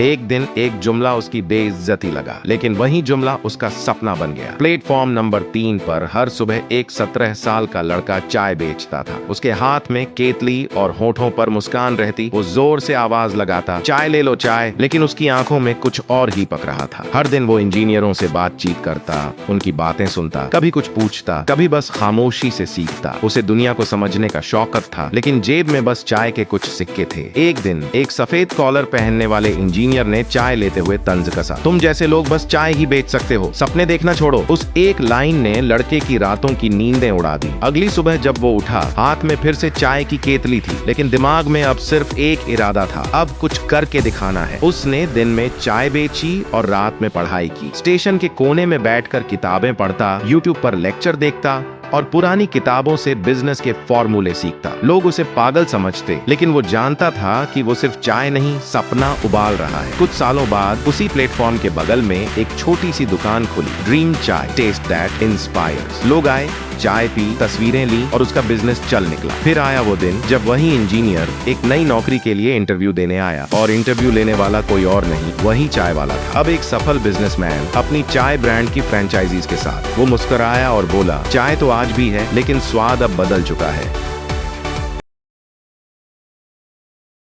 एक दिन एक जुमला उसकी बेइज्जती लगा, लेकिन वही जुमला उसका सपना बन गया। प्लेटफॉर्म नंबर 3 पर हर सुबह एक 17 साल का लड़का चाय बेचता था। उसके हाथ में केतली और होठों पर मुस्कान रहती। वो जोर से आवाज लगाता, चाय ले लो चाय, लेकिन उसकी आंखों में कुछ और ही पक रहा था। हर दिन वो इंजीनियरों से बातचीत करता, उनकी बातें सुनता, कभी कुछ पूछता, कभी बस खामोशी से सीखता। उसे दुनिया को समझने का शौकत था, लेकिन जेब में बस चाय के कुछ सिक्के थे। एक दिन एक सफेद कॉलर पहनने वाले इंजीनियर ने चाय लेते हुए तंज कसा, तुम जैसे लोग बस चाय ही बेच सकते हो, सपने देखना छोड़ो। उस एक लाइन ने लड़के की रातों की नींदें उड़ा दी। अगली सुबह जब वो उठा, हाथ में फिर से चाय की केतली थी, लेकिन दिमाग में अब सिर्फ एक इरादा था, अब कुछ करके दिखाना है। उसने दिन में चाय बेची और रात में पढ़ाई की। स्टेशन के कोने में बैठकर किताबें पढ़ता, यूट्यूब पर लेक्चर देखता और पुरानी किताबों से बिजनेस के फॉर्मूले सीखता। लोग उसे पागल समझते, लेकिन वो जानता था कि वो सिर्फ चाय नहीं, सपना उबाल रहा है। कुछ सालों बाद उसी प्लेटफॉर्म के बगल में एक छोटी सी दुकान खुली, ड्रीम चाय, टेस्ट दैट इंस्पायर्स। लोग आए, चाय पी, तस्वीरें ली और उसका बिजनेस चल निकला। फिर आया वो दिन जब वही इंजीनियर एक नई नौकरी के लिए इंटरव्यू देने आया, और इंटरव्यू लेने वाला कोई और नहीं, वही चाय वाला था। अब एक सफल बिजनेसमैन अपनी चाय ब्रांड की फ्रेंचाइजीज के साथ। वो मुस्कुराया और बोला, चाय तो आज भी है, लेकिन स्वाद अब बदल चुका है।